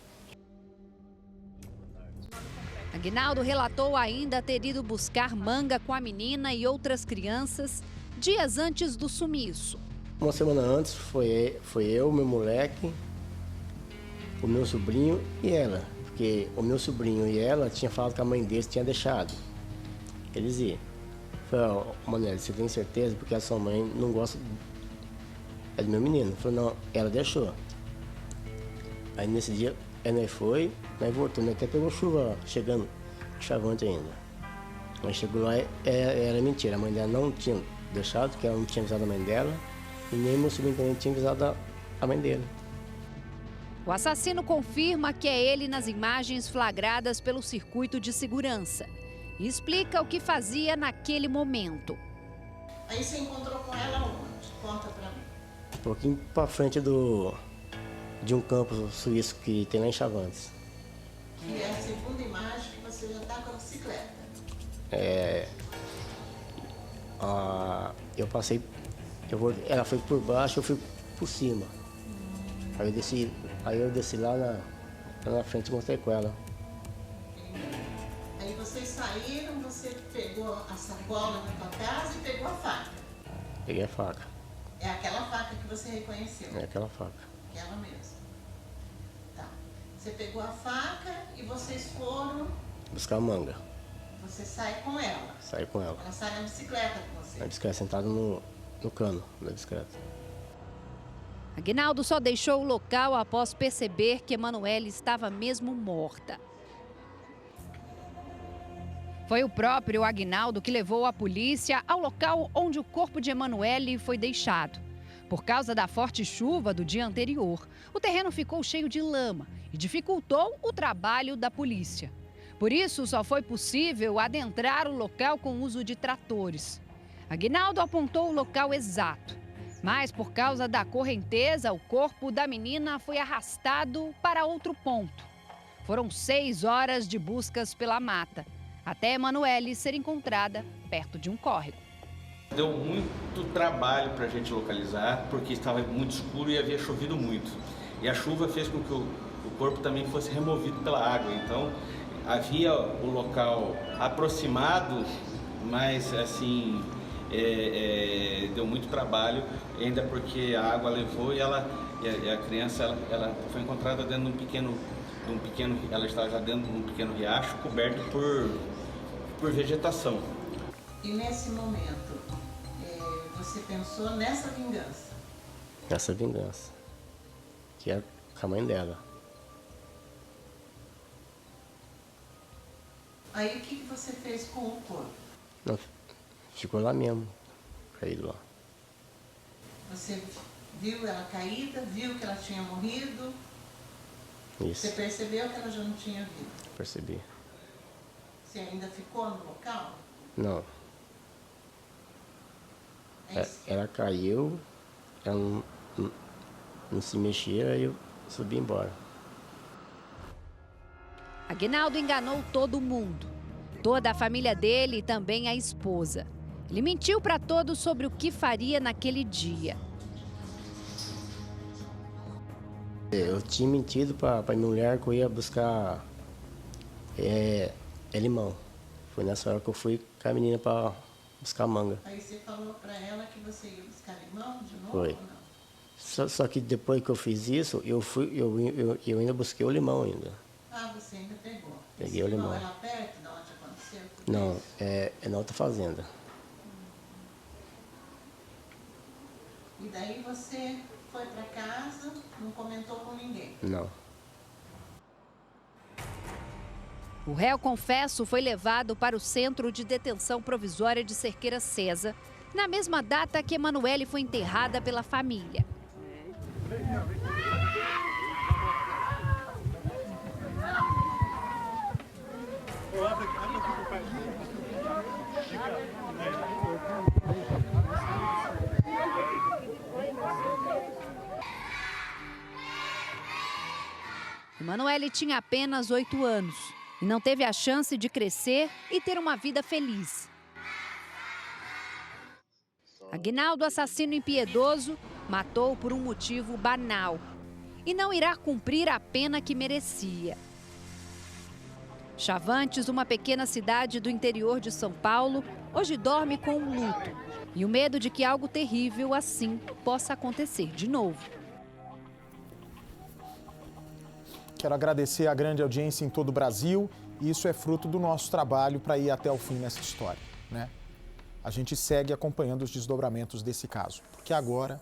Aguinaldo relatou ainda ter ido buscar manga com a menina e outras crianças dias antes do sumiço. Uma semana antes foi eu, meu moleque, o meu sobrinho e ela. Porque o meu sobrinho e ela tinham falado que a mãe deles tinha deixado. Eles iam. Eu falei, Manuel, você tem certeza? Porque a sua mãe não gosta do meu menino. Eu falei, não, ela deixou. Aí nesse dia, nós foi, nós voltou, nós até pegou chuva chegando, chavante ainda. Mas chegou lá, era mentira, a mãe dela não tinha deixado, porque ela não tinha avisado a mãe dela, e nem meu sobrinho também tinha avisado a mãe dele. O assassino confirma que é ele nas imagens flagradas pelo circuito de segurança e explica o que fazia naquele momento. Aí você encontrou com ela onde? Conta pra mim. Um pouquinho para frente de um campo suíço que tem lá em Chavantes. Que é a segunda imagem que você já está com a bicicleta. Eu passei, ela foi por baixo, eu fui por cima. Aí eu desci lá na frente e mostrei com ela. Aí vocês saíram, você pegou a sacola na tua casa e pegou a faca. Peguei a faca. É aquela faca que você reconheceu? É aquela faca. Aquela mesmo. Tá. Você pegou a faca e vocês foram... Buscar a manga. Você sai com ela. Saí com ela. Ela sai na bicicleta com você. Na bicicleta, sentada no cano da bicicleta. Aguinaldo só deixou o local após perceber que Emanuele estava mesmo morta. Foi o próprio Aguinaldo que levou a polícia ao local onde o corpo de Emanuele foi deixado. Por causa da forte chuva do dia anterior, o terreno ficou cheio de lama e dificultou o trabalho da polícia. Por isso, só foi possível adentrar o local com o uso de tratores. Aguinaldo apontou o local exato, mas por causa da correnteza, o corpo da menina foi arrastado para outro ponto. Foram 6 horas de buscas pela mata, até Emanuele ser encontrada perto de um córrego. Deu muito trabalho para a gente localizar, porque estava muito escuro e havia chovido muito. E a chuva fez com que o corpo também fosse removido pela água. Então, havia o local aproximado, mas assim, deu muito trabalho, ainda porque a água levou e a criança ela foi encontrada dentro de um pequeno, ela estava já dentro de um pequeno riacho coberto por vegetação. E nesse momento, você pensou nessa vingança? Nessa vingança. Que é com a mãe dela. Aí o que você fez com o corpo? Não, ficou lá mesmo, caído lá. Você viu ela caída, viu que ela tinha morrido? Isso. Você percebeu que ela já não tinha vida? Percebi. Você ainda ficou no local? Não. Ela caiu, ela não se mexia e eu subi embora. Aguinaldo enganou todo mundo, toda a família dele e também a esposa. Ele mentiu para todos sobre o que faria naquele dia. Eu tinha mentido para minha mulher que eu ia buscar limão. Foi nessa hora que eu fui com a menina para buscar manga. Aí você falou para ela que você ia buscar limão de novo? Foi. Ou não? Só que depois que eu fiz isso, eu ainda busquei o limão ainda. Ah, você ainda pegou. Peguei o limão. É lá perto de onde aconteceu? Não, é na outra fazenda. E daí você foi para casa, não comentou com ninguém? Não. O réu confesso foi levado para o Centro de Detenção Provisória de Cerqueira César, na mesma data que Emanuele foi enterrada pela família. Emanuele tinha apenas 8 anos e não teve a chance de crescer e ter uma vida feliz. Aguinaldo, assassino impiedoso, matou por um motivo banal e não irá cumprir a pena que merecia. Chavantes, uma pequena cidade do interior de São Paulo, hoje dorme com o luto e o medo de que algo terrível assim possa acontecer de novo. Quero agradecer a grande audiência em todo o Brasil e isso é fruto do nosso trabalho para ir até o fim nessa história, né? A gente segue acompanhando os desdobramentos desse caso, porque agora